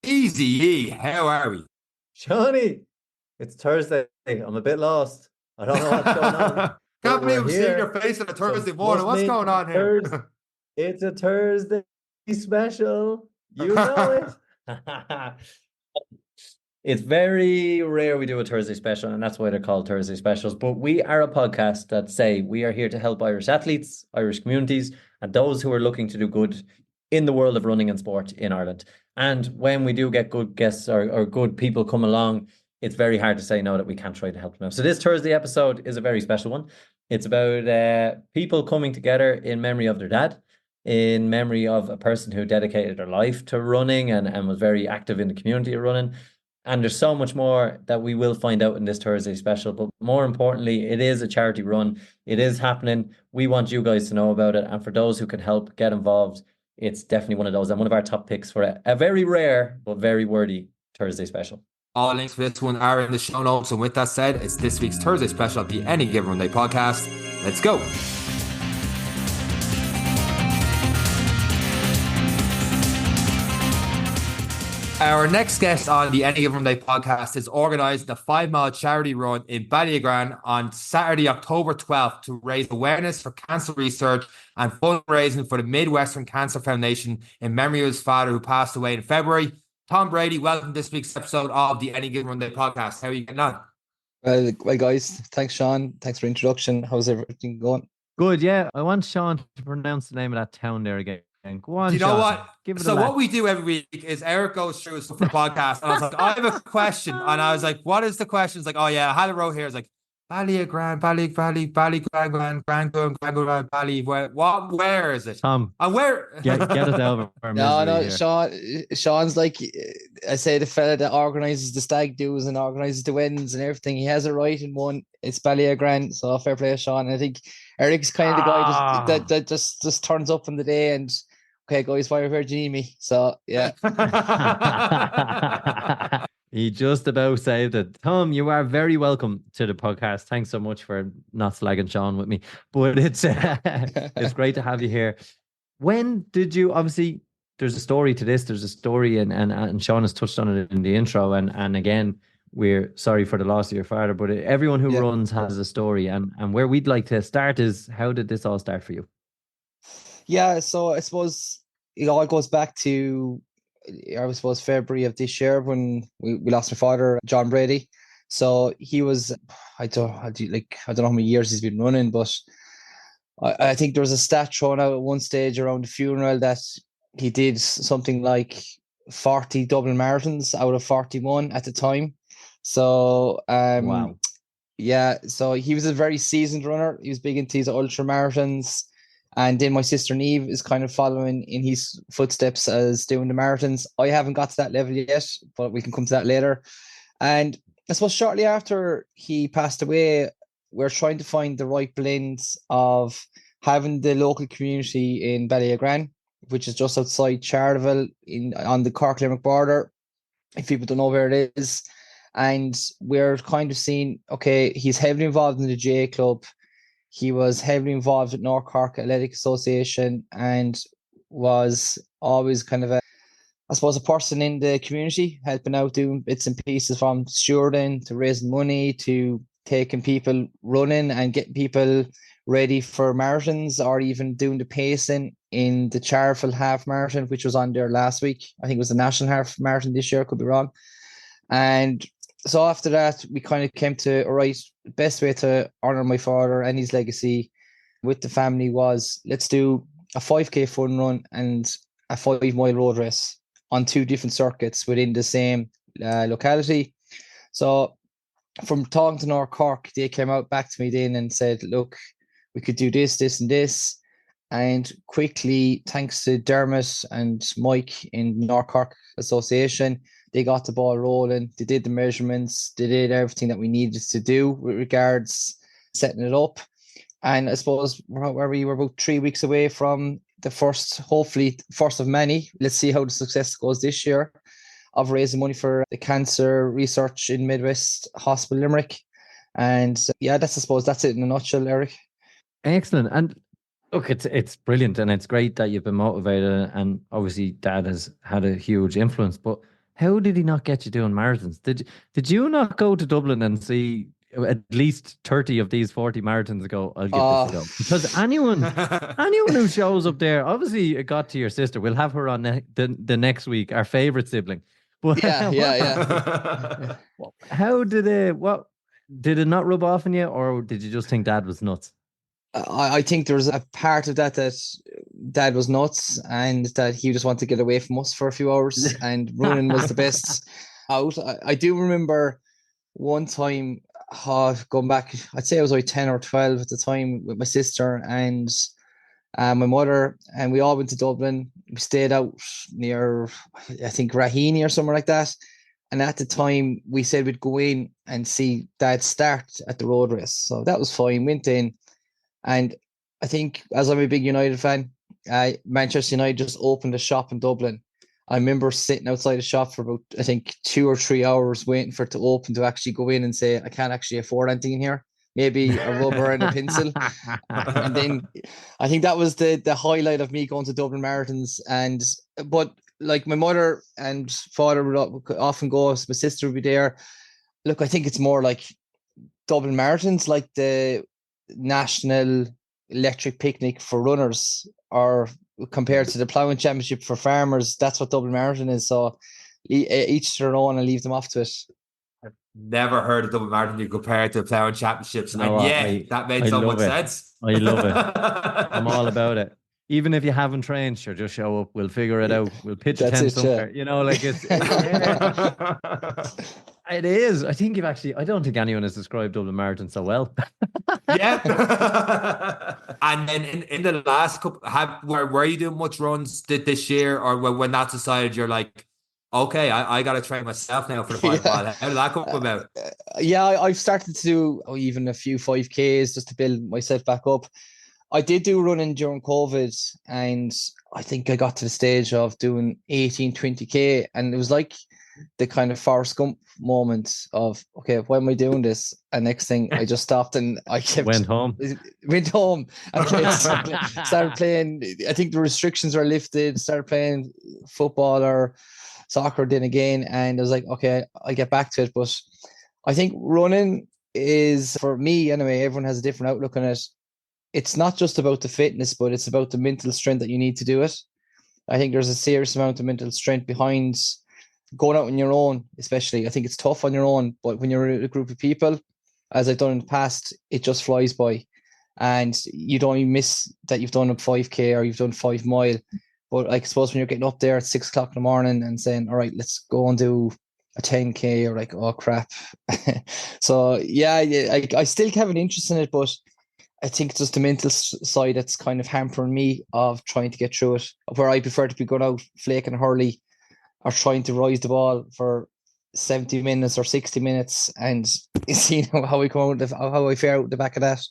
Easy E, how are we? Johnny, it's Thursday. I'm a bit lost. I don't know what's going on, Can't but believe we're I'm seeing your here. face on a So Thursday morning. must What's mean going on here? It's a Thursday special. You know it. It's very rare we do a Thursday special, and that's why they're called Thursday specials. But we are a podcast that say we are here to help Irish athletes, Irish communities, and those who are looking to do good in the world of running and sport in Ireland. And when we do get good guests or good people come along, it's very hard to say no that we can't try to help them out. So this Thursday episode is a very special one. It's about people coming together in memory of their dad, in memory of a person who dedicated their life to running and was very active in the community of running. And there's so much more that we will find out in this Thursday special. But more importantly, it is a charity run. It is happening. We want you guys to know about it. And for those who can help get involved, it's definitely one of those and one of our top picks for a very rare but very worthy Thursday special. All links for this one are in the show notes. And with that said, it's this week's Thursday special of the Any Given Runday podcast. Let's go. Our next guest on the Any Given Day podcast is organising the 5-mile charity run in Ballyagran on Saturday, October 12th to raise awareness for cancer research and fundraising for the Midwestern Cancer Foundation in memory of his father who passed away in February. Tom Brady, welcome to this week's episode of the Any Given Day podcast. How are you getting on? Well, guys, thanks, Sean. Thanks for the introduction. How's everything going? Good, yeah. I want Sean to pronounce the name of that town there again. Go on, do you know Sean. what? So what we do every week is Eric goes through stuff for the podcast, and I was like, I have a question, and I was like, what is the question? It's like, oh yeah, I had a row here. It's like Ballyagran, Bally. Where is it? And where? Get us over. No, Sean's like, I say, the fella that organises the stag do's and organises the weddings and everything. He has it right in one. It's Ballyagran, so fair play, Sean. And I think Eric's kind of the guy that just turns up on the day and, okay, guys, where do you need me? So, yeah. He just about saved it. Tom, you are very welcome to the podcast. Thanks so much for not slagging Sean with me. But it's great to have you here. When did you, obviously, there's a story to this. There's a story, and Sean has touched on it in the intro. And again, we're sorry for the loss of your father, but everyone who runs has a story. And where we'd like to start is, how did this all start for you? Yeah, so I suppose it all goes back to, I suppose, February of this year when we lost my father, Tom Brady. So he was, I don't know how many years he's been running, but I think there was a stat thrown out at one stage around the funeral that he did something like 40 Dublin Marathons out of 41 at the time. So, wow. Yeah, so he was a very seasoned runner. He was big into these ultra marathons. And then my sister Neve is kind of following in his footsteps as doing the marathons. I haven't got to that level yet, but we can come to that later. And I suppose shortly after he passed away, we're trying to find the right blend of having the local community in Ballyagran, which is just outside Charleville on the Cork-Limerick border, if people don't know where it is. And we're kind of seeing, okay, he's heavily involved in the GA Club. He was heavily involved with North Cork Athletic Association and was always kind of a person in the community, helping out, doing bits and pieces from stewarding to raising money to taking people running and getting people ready for marathons, or even doing the pacing in the Charleville half marathon, which was on there last week. I think it was the national half marathon this year, could be wrong. And so after that, we kind of came to, all right, the best way to honour my father and his legacy with the family was, let's do a 5K fun run and a 5-mile road race on 2 different circuits within the same locality. So from talking to North Cork, they came out back to me then and said, look, we could do this, this and this. And quickly, thanks to Dermot and Mike in North Cork Association, they got the ball rolling. They did the measurements. They did everything that we needed to do with regards setting it up. And I suppose where we were about 3 weeks away from the first, hopefully first of many. Let's see how the success goes this year of raising money for the cancer research in Midwest Hospital Limerick. And yeah, I suppose that's it in a nutshell, Eric. Excellent. And look, it's brilliant, and it's great that you've been motivated, and obviously Dad has had a huge influence. But how did he not get you doing marathons? Did you not go to Dublin and see at least 30 of these 40 marathons and go, I'll give this a go? Because anyone who shows up there, obviously it got to your sister. We'll have her on the next week, our favorite sibling. But yeah. how did did it not rub off on you, or did you just think Dad was nuts? I think there's a part of that Dad was nuts and that he just wanted to get away from us for a few hours, and running was the best out. I do remember one time going back, I'd say I was like 10 or 12 at the time, with my sister and my mother, and we all went to Dublin. We stayed out near, I think, Raheny or somewhere like that. And at the time, we said we'd go in and see Dad start at the road race. So that was fine. Went in. And I think, as I'm a big United fan, Manchester United just opened a shop in Dublin. I remember sitting outside the shop for about, I think, 2 or 3 hours waiting for it to open to actually go in and say, I can't actually afford anything in here. Maybe a rubber and a pencil. And then I think that was the highlight of me going to Dublin Marathons. But like my mother and father would often go, my sister would be there. Look, I think it's more like Dublin Marathons, like the National Electric Picnic for runners, or compared to the ploughing championship for farmers. That's what Dublin Marathon is. So each their own, and leave them off to it. I've never heard of Dublin Marathon you compare it to ploughing championships. No, that made so much sense. I love it. I'm all about it. Even if you haven't trained, sure, just show up. We'll figure it out. We'll pitch a tent somewhere. You know, like it's it is. I think I don't think anyone has described Dublin Marathon so well. Yeah. And then in the last couple, were you doing much runs this year, or when that's decided, you're like, okay, I got to train myself now for the 5 mile. How did that come about? I've started to do even a few 5Ks just to build myself back up. I did do running during COVID, and I think I got to the stage of doing 18, 20K, and it was like the kind of Forrest Gump moment of, okay, why am I doing this? And next thing, I just stopped and I went home and started playing. I think the restrictions were lifted, started playing football or soccer then again, and I was like, okay, I'll get back to it. But I think running is, for me anyway, everyone has a different outlook on it. It's not just about the fitness, but it's about the mental strength that you need to do it. I think there's a serious amount of mental strength behind going out on your own, especially. I think it's tough on your own, but when you're in a group of people, as I've done in the past, it just flies by. And you don't even miss that you've done a 5K or you've done 5 mile. But I suppose when you're getting up there at 6 o'clock in the morning and saying, all right, let's go and do a 10K, or like, oh crap. So yeah, I still have an interest in it, but I think it's just the mental side that's kind of hampering me of trying to get through it, where I prefer to be going out flaking and hurley or trying to rise the ball for 70 minutes or 60 minutes and see how I come out, how I fare out the back of that.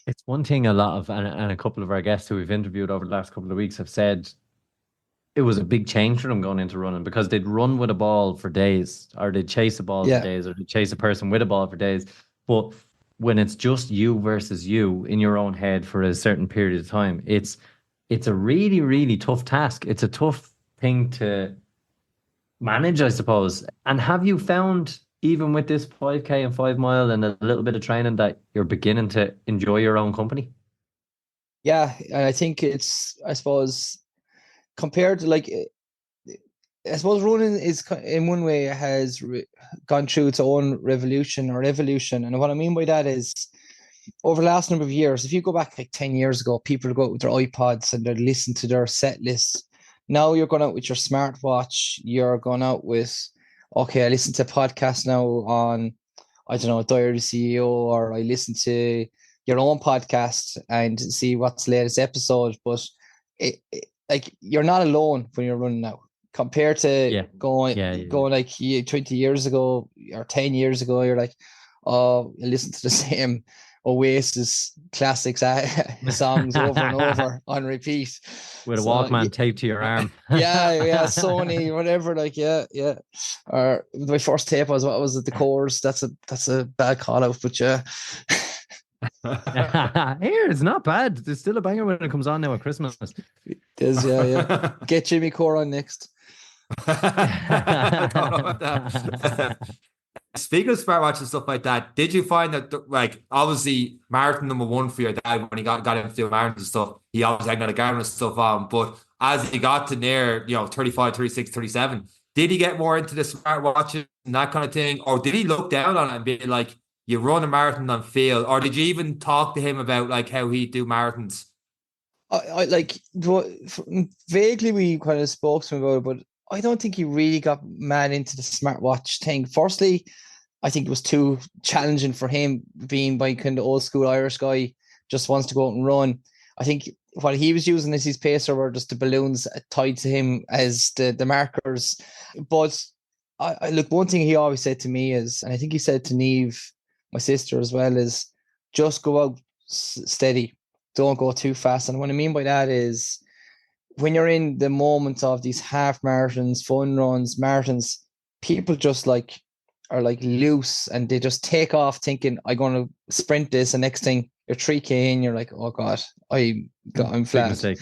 It's one thing a lot of, and a couple of our guests who we've interviewed over the last couple of weeks have said it was a big change for them going into running, because they'd run with a ball for days, or they'd chase a ball for days, or they'd chase a person with a ball for days. But when it's just you versus you in your own head for a certain period of time, it's a really, really tough task. It's a tough thing to manage, I suppose. And have you found, even with this 5K and 5 mile and a little bit of training, that you're beginning to enjoy your own company? Yeah, and I think it's, I suppose, compared to like, I suppose running is in one way has gone through its own revolution or evolution. And what I mean by that is, over the last number of years, if you go back like 10 years ago, people would go out with their iPods and they'd listen to their set list. Now you're going out with your smartwatch. You're going out with, okay, I listen to podcasts now on, I don't know, Diary CEO, or I listen to your own podcast and see what's the latest episode. But like, you're not alone when you're running now, compared to going like 20 years ago or 10 years ago. You're like, oh, you listen to the same Oasis classics songs over and over on repeat with a Walkman taped to your arm. Sony, whatever. Like, or my first tape was, what was it, The Course? That's a bad call out, but yeah. Here, it's not bad. There's still a banger when it comes on now at Christmas. It is, yeah. Get Jimmy Core on next. I don't know about that. Speaking of smartwatch and stuff like that, did you find that, like, obviously marathon number one for your dad when he got into doing marathons and stuff, he always had a Garmin and stuff on, but as he got to near, 35, 36, 37, did he get more into the smartwatches and that kind of thing? Or did he look down on it and be like, you run a marathon on field? Or did you even talk to him about like how he'd do marathons? I like vaguely we kind of spoke to him about it, but I don't think he really got mad into the smartwatch thing. Firstly, I think it was too challenging for him, being by kind of old school Irish guy, just wants to go out and run. I think what he was using as his pacer were just the balloons tied to him as the markers. But I look, one thing he always said to me is, and I think he said to Neve, my sister as well, is just go out steady. Don't go too fast. And what I mean by that is when you're in the moment of these half marathons, fun runs, marathons, people just are loose and they just take off thinking, I'm going to sprint this. And next thing you're 3K and you're like, oh God, I'm flat. Big mistake.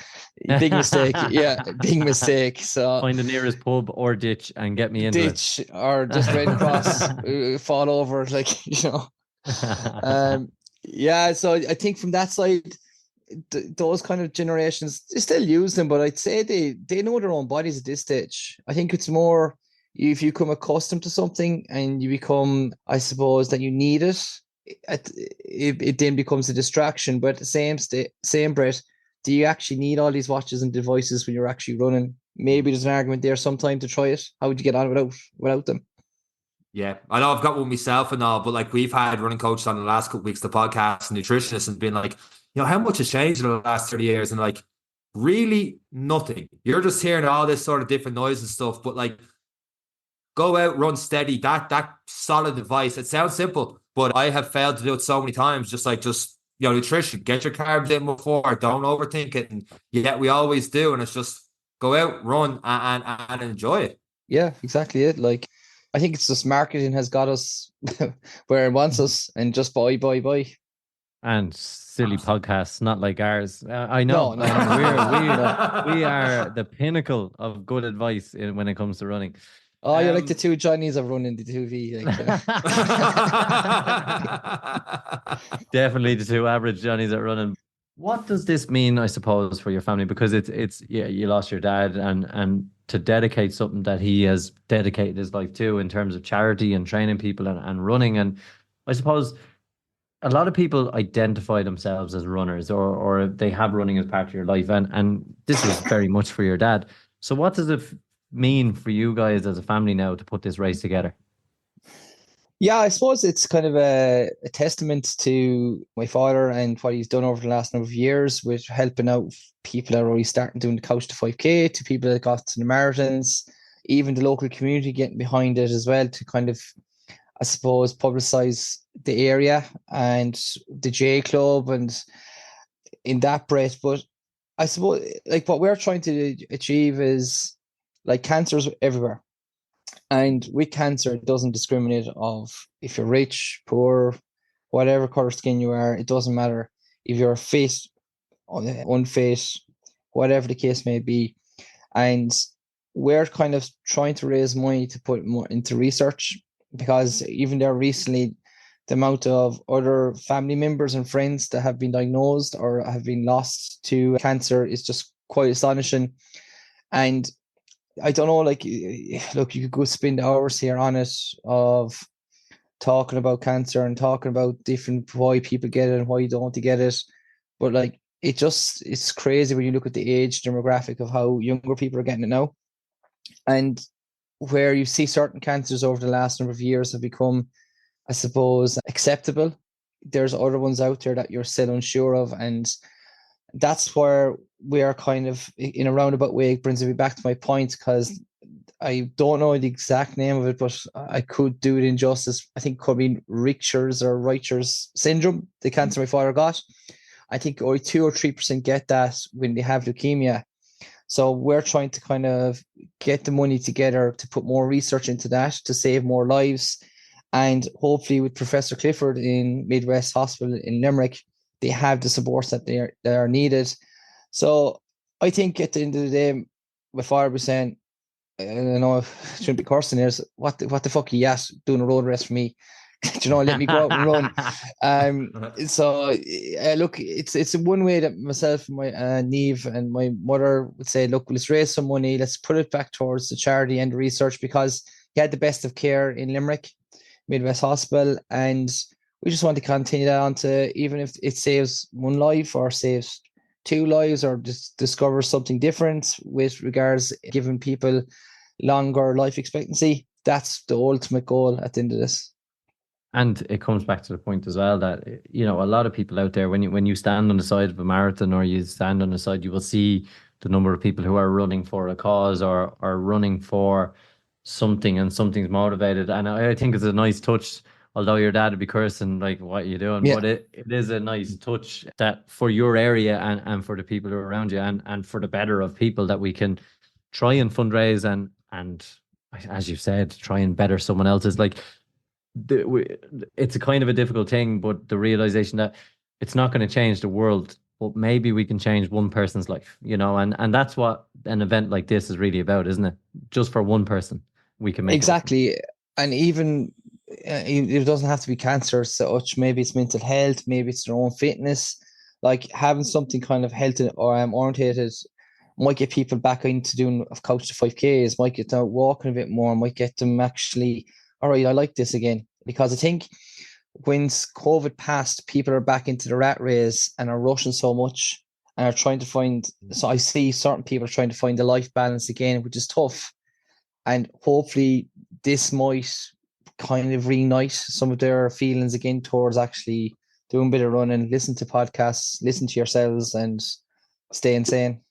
Big mistake. Yeah, big mistake. So find the nearest pub or ditch and get me into ditch it. Or just right across, fall over, yeah, so I think from that side, those kind of generations, they still use them, but I'd say they know their own bodies at this stage. I think it's more if you become accustomed to something and you become, I suppose, that you need it, it then becomes a distraction. But at the same breath, do you actually need all these watches and devices when you're actually running? Maybe there's an argument there sometime to try it. How would you get on without them? Yeah, I know I've got one myself and all, but like we've had running coaches on the last couple of weeks, the podcast and nutritionists, and been like, how much has changed in the last 30 years? And like, really nothing. You're just hearing all this sort of different noise and stuff, but like, go out, run steady. That solid advice. It sounds simple, but I have failed to do it so many times. Just nutrition, get your carbs in before, don't overthink it. And yet we always do. And it's just go out, run and enjoy it. Yeah, exactly it. Like, I think it's just marketing has got us where it wants us, and just buy. And silly podcasts, not like ours. I know. No. We are the pinnacle of good advice when it comes to running. Oh, you're like the two Johnnies of running the 2V. Definitely the two average Johnnies that running. What does this mean, I suppose, for your family? Because it's you lost your dad, and to dedicate something that he has dedicated his life to in terms of charity and training people and running. And I suppose a lot of people identify themselves as runners or they have running as part of your life. And this is very much for your dad. So what does it mean for you guys as a family now to put this race together? Yeah, I suppose it's kind of a testament to my father and what he's done over the last number of years with helping out people that are already starting doing the Couch to 5K, to people that got to the marathons, even the local community getting behind it as well to kind of, I suppose, publicize the area and the J Club and in that breath. But I suppose like what we're trying to achieve is like cancer's everywhere. And with cancer, it doesn't discriminate of if you're rich, poor, whatever color skin you are. It doesn't matter if you're fit, unfit, whatever the case may be. And we're kind of trying to raise money to put more into research, because even there recently, the amount of other family members and friends that have been diagnosed or have been lost to cancer is just quite astonishing. And I don't know, like, look, you could go spend hours here on it of talking about cancer and talking about different why people get it and why you don't get it. But like, it's crazy when you look at the age demographic of how younger people are getting it now. And where you see certain cancers over the last number of years have become, I suppose, acceptable, there's other ones out there that you're still unsure of. And that's where we are kind of in a roundabout way. It brings me back to my point, because I don't know the exact name of it, but I could do it injustice. I think it could be Reicher's syndrome, the cancer my father got. I think only 2 or 3% get that when they have leukemia. So we're trying to kind of get the money together to put more research into that, to save more lives. And hopefully with Professor Clifford in Midwest Hospital in Limerick, they have the supports that they are needed. So I think at the end of the day, my father was saying, I know I shouldn't be cursing here. What the fuck are you at doing a road race for me? Let me go out and run. So look, it's one way that myself and my Neve and my mother would say, look, let's raise some money, let's put it back towards the charity and the research, because he had the best of care in Limerick Midwest Hospital, and we just want to continue that on to, even if it saves one life or saves 2 lives or just discovers something different with regards giving people longer life expectancy. That's the ultimate goal at the end of this. And it comes back to the point as well that, a lot of people out there, when you stand on the side of a marathon or you stand on the side, you will see the number of people who are running for a cause or are running for something, and something's motivated. And I think it's a nice touch, although your dad would be cursing, like, what are you doing? Yeah. But it is a nice touch that for your area and for the people who are around you and for the better of people, that we can try and fundraise and as you said, try and better someone else's. Like, it's a kind of a difficult thing, but the realization that it's not going to change the world, but maybe we can change one person's life, and that's what an event like this is really about, isn't it? Just for one person, we can make exactly. And even it doesn't have to be cancer as such. Maybe it's mental health, maybe it's their own fitness. Like, having something kind of health or orientated might get people back into doing couch to 5Ks, might get them walking a bit more, might get them actually, all right, I like this again. Because I think when COVID passed, people are back into the rat race and are rushing so much and are trying to find. So I see certain people are trying to find the life balance again, which is tough. And hopefully this might kind of reignite some of their feelings again towards actually doing a bit of running, listen to podcasts, listen to yourselves, and stay insane.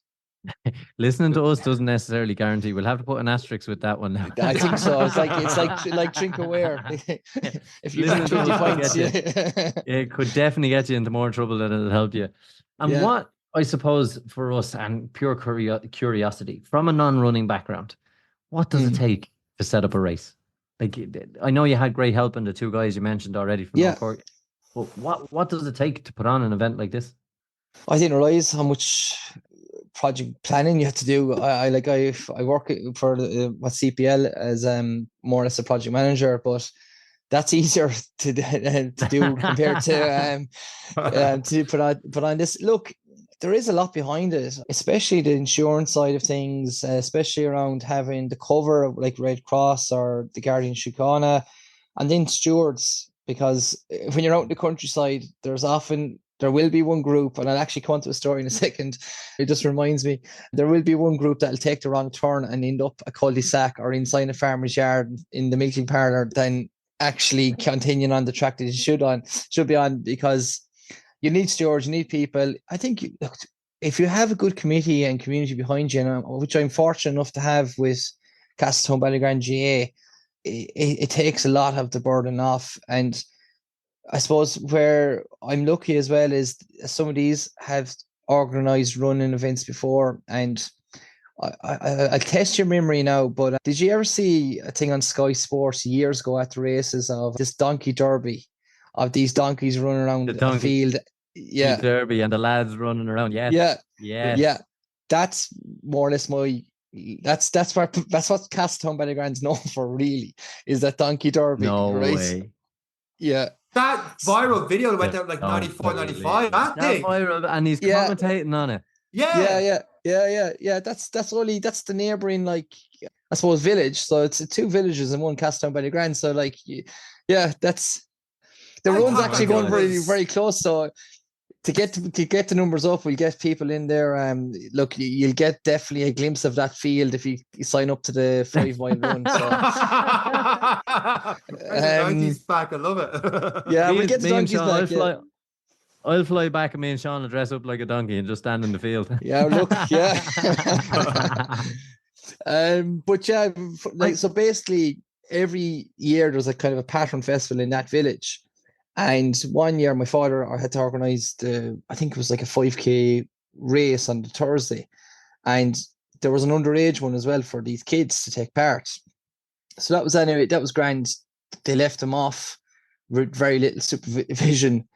Listening to us doesn't necessarily guarantee. We'll have to put an asterisk with that one now. I think so. It's like drink aware. If you Listening drink to 20 us will pints, get you. It could definitely get you into more trouble than it'll help you. And what I suppose for us, and pure curiosity from a non-running background, what does it take to set up a race? Like, I know you had great help in the 2 guys you mentioned already from North Cork, but what does it take to put on an event like this? I didn't realize how much project planning you have to do. I work for CPL as more or less a project manager, but that's easier to do compared to put on this. Look, there is a lot behind it, especially the insurance side of things, especially around having the cover like Red Cross or the Guardian Síochána, and then stewards, because when you're out in the countryside, there will be one group, and I'll actually come on to a story in a second. It just reminds me, there will be one group that'll take the wrong turn and end up a cul-de-sac or inside a farmer's yard in the milking parlour, then actually continuing on the track that you should be on, because you need stewards, you need people. I think if you have a good committee and community behind you, which I'm fortunate enough to have with Castletown Ballyagran GA, it takes a lot of the burden off. And I suppose where I'm lucky as well is some of these have organised running events before, and I'll test your memory now, but did you ever see a thing on Sky Sports years ago at the races of this donkey derby, of these donkeys running around a field? Yeah, derby and the lads running around. Yes. Yeah. That's more or less that's what Castletown Ballyagran's known for, really, is that donkey derby. No right? way. Yeah. That viral video that went out like 94, 95. That thing. Viral, and he's commentating on it. Yeah. That's the neighbouring, like, I suppose, village. So it's 2 villages in one, Castletown Ballyagran. So like, that's the run's actually going very, very close. So to get the numbers up, we'll get people in there. Look, you'll get definitely a glimpse of that field if you sign up to the 5-mile run. So. 90s back, I love it. Yeah, we'll get the donkeys back. I'll fly back, and me and Sean will dress up like a donkey and just stand in the field. Yeah, look, yeah. But yeah, like, so basically every year there's a kind of a patron festival in that village. And one year my father had to organise I think it was like a 5K race on the Thursday. And there was an underage one as well for these kids to take part. So that was grand. They left them off with very little supervision.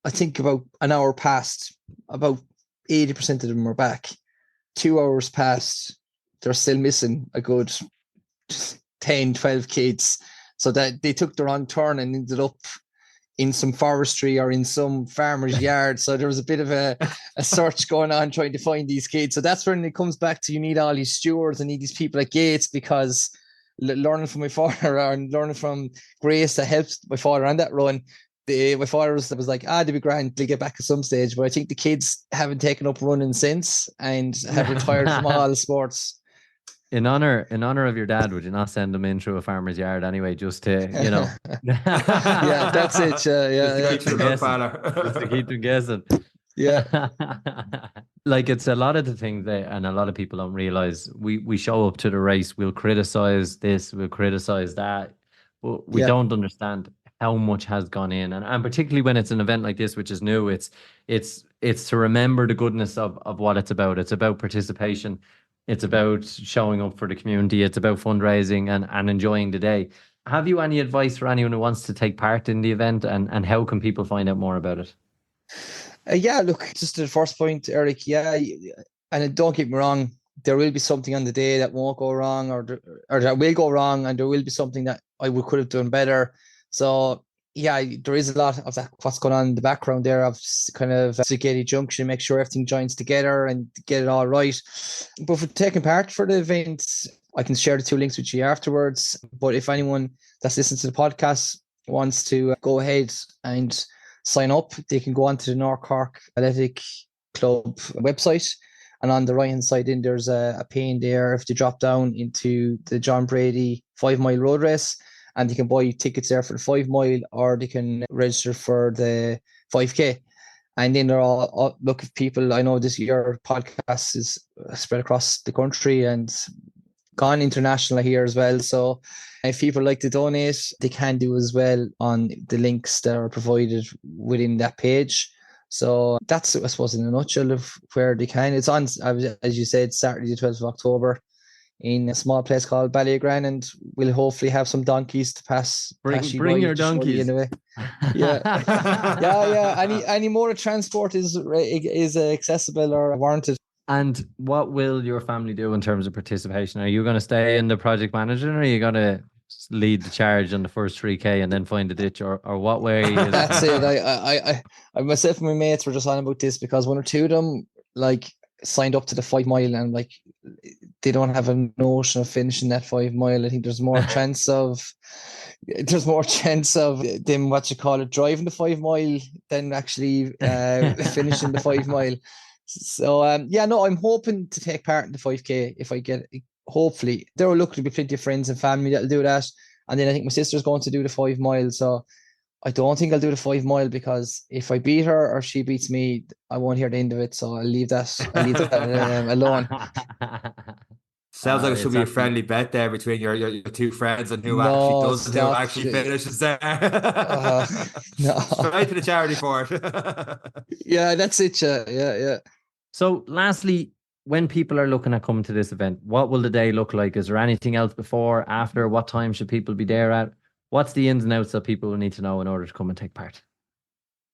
I think about an hour passed, about 80% of them were back. 2 hours passed, they're still missing a good 10, 12 kids. So that they took the wrong turn and ended up in some forestry or in some farmer's yard. So there was a bit of a search going on trying to find these kids. So that's when it comes back to, you need all these stewards and need these people at gates, because learning from my father and learning from Grace that helped my father on that run, my father was like, they'll be grand, they'll get back at some stage. But I think the kids haven't taken up running since and have retired from all sports. In honor of your dad, would you not send them in through a farmer's yard anyway, just to, you know? Yeah, that's it. Just to keep them guessing. Yeah. Like, it's a lot of the things and a lot of people don't realize. We show up to the race, we'll criticize this, we'll criticize that, but we don't understand how much has gone in, and particularly when it's an event like this, which is new. It's to remember the goodness of what it's about. It's about participation. It's about showing up for the community. It's about fundraising and enjoying the day. Have you any advice for anyone who wants to take part in the event, and how can people find out more about it? Look, just to the first point, Eric, and don't get me wrong, there will be something on the day that won't go wrong, or that will go wrong, and there will be something that could have done better. So there is a lot of that, what's going on in the background there, of kind of Security Junction, make sure everything joins together and get it all right. But for taking part for the event, I can share the 2 links with you afterwards. But if anyone that's listening to the podcast wants to go ahead and sign up, they can go onto the North Cork Athletic Club website, and on the right hand side there's a pane there if you drop down into the John Brady 5 mile road race, and they can buy tickets there for the 5 mile, or they can register for the 5K. And then they're all look, if people, I know this year podcast is spread across the country and gone international here as well. So if people like to donate, they can do as well on the links that are provided within that page. So that's, I suppose, in a nutshell of where they can. It's on, as you said, Saturday the 12th of October in a small place called Ballyagran, and we'll hopefully have some donkeys to pass. Bring your donkeys. Anyway. Any mode of transport is accessible or warranted. And what will your family do in terms of participation? Are you going to stay in the project management, or are you going to lead the charge on the first 3K and then find a ditch, or what way? That's it. I myself and my mates were just on about this, because 1 or 2 of them signed up to the 5 mile, and they don't have a notion of finishing that 5 mile. I think there's more chance of them driving the 5 mile than actually finishing the 5 mile. So I'm hoping to take part in the 5K if I get it. Hopefully there will look to be plenty of friends and family that'll do that, and then I think my sister's going to do the 5 mile. So I don't think I'll do the 5 mile, because if I beat her or she beats me, I won't hear the end of it. So I'll leave that alone. Sounds like it should be a friendly bet there between your 2 friends, and who actually finishes there. No. Straight to the charity for it. Yeah, that's it. Yeah. So lastly, when people are looking at coming to this event, what will the day look like? Is there anything else before, after? What time should people be there at? What's the ins and outs that people will need to know in order to come and take part?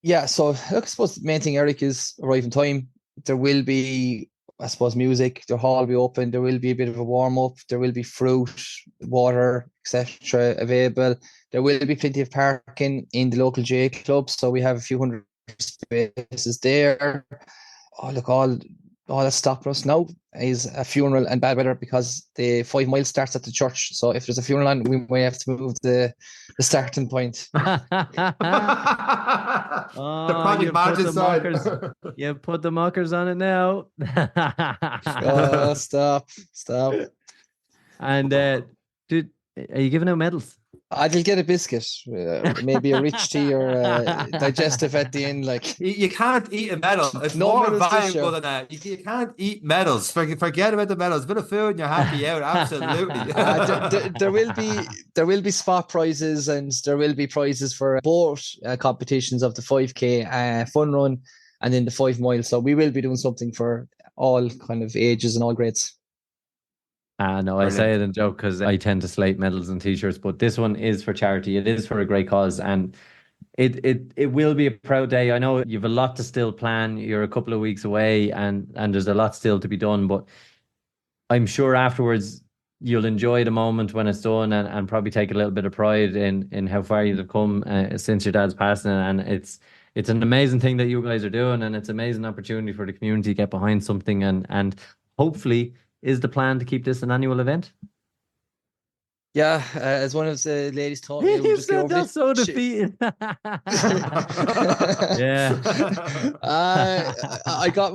Yeah, so look, I suppose the main thing, Eric, is arriving time. There will be, I suppose, music. The hall will be open. There will be a bit of a warm-up. There will be fruit, water, etc. available. There will be plenty of parking in the local J Club, so we have a few hundred spaces there. Oh, look, all that's stopping us now is a funeral and bad weather, because the 5 mile starts at the church. So if there's a funeral on, we might have to move the starting point. The project manager side. You put the muckers on it now. Oh, stop. And are you giving out medals? I'll get a biscuit, maybe a rich tea or digestive at the end. You can't eat a medal. It's No more medals this valuable year. than that. You can't eat medals. Forget about the medals. A bit of food and you're happy out. Absolutely. There will be spot prizes, and there will be prizes for both competitions of the 5K fun run and then the 5 mile. So we will be doing something for all kind of ages and all grades. No, I say it in joke because I tend to slate medals and t-shirts, but this one is for charity. It is for a great cause, and it will be a proud day. I know you've a lot to still plan. You're a couple of weeks away, and there's a lot still to be done, but I'm sure afterwards you'll enjoy the moment when it's done, and probably take a little bit of pride in how far you've come since your dad's passing. And it's an amazing thing that you guys are doing, and it's an amazing opportunity for the community to get behind something, and hopefully is the plan to keep this an annual event. Yeah, as one of the ladies taught me, You said that's so defeated. Yeah. I got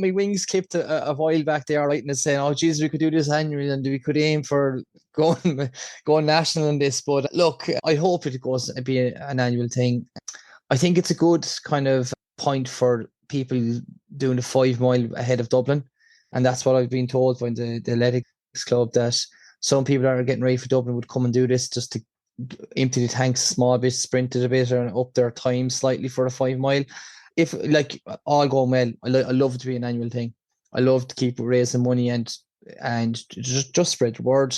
my wings clipped a while back there, right, and saying, "Oh, Jesus, we could do this annually, and we could aim for going national in this." But look, I hope it goes to be an annual thing. I think it's a good kind of point for people doing the 5 mile ahead of Dublin, and that's what I've been told by the athletics club, that some people that are getting ready for Dublin would come and do this just to empty the tanks a small bit, sprint it a bit, and up their time slightly for the 5 mile. If like all going well, I love it to be an annual thing. I love to keep raising money and just spread the word.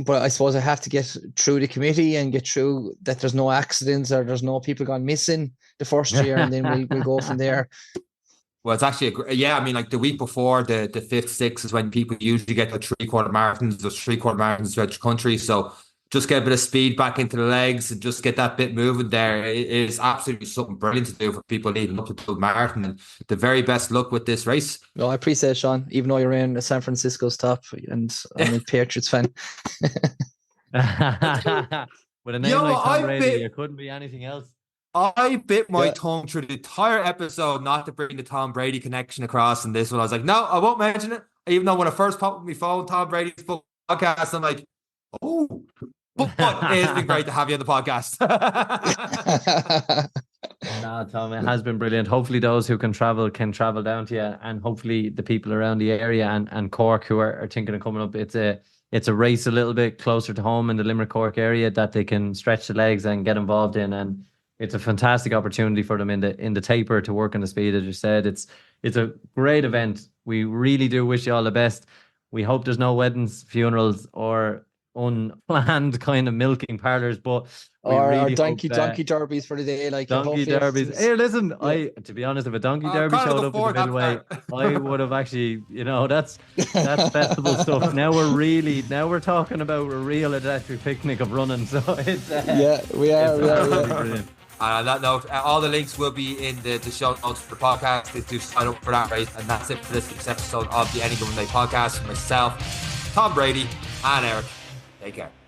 But I suppose I have to get through the committee and get through that there's no accidents or there's no people gone missing the first year, and then we'll go from there. Well, it's actually I mean, like the week before the 5th, 6th is when people usually get the 3/4 marathons, those 3/4 marathons throughout the country. So just get a bit of speed back into the legs and just get that bit moving there. It is absolutely something brilliant to do for people leading up to the marathon. And the very best luck with this race. Well, I appreciate it, Sean, even though you're in San Francisco's top and I'm a Patriots fan. With a name like Tom Brady, it couldn't be anything else. I bit my tongue through the entire episode not to bring the Tom Brady connection across in this one. I was like, no, I won't mention it. Even though when I first popped up my phone, Tom Brady's podcast, I'm like, oh, but it's been great to have you on the podcast. No, Tom, it has been brilliant. Hopefully those who can travel down to you, and hopefully the people around the area and Cork who are thinking of coming up, it's a race a little bit closer to home in the Limerick Cork area that they can stretch the legs and get involved in, and it's a fantastic opportunity for them in the taper to work on the speed. As you said, it's a great event. We really do wish you all the best. We hope there's no weddings, funerals, or unplanned kind of milking parlors, but or donkey derbies for the day, like donkey derbies. Hey, listen, to be honest, if a donkey derby showed up in the midway, I would have actually, that's festival stuff. Now we're talking about a real electric picnic of running. So it's we are. Brilliant. And on that note, all the links will be in the show notes for the podcast. Please do sign up for that race. And that's it for this week's episode of the Any Given Runday podcast. Myself, Tom Brady, and Eric. Take care.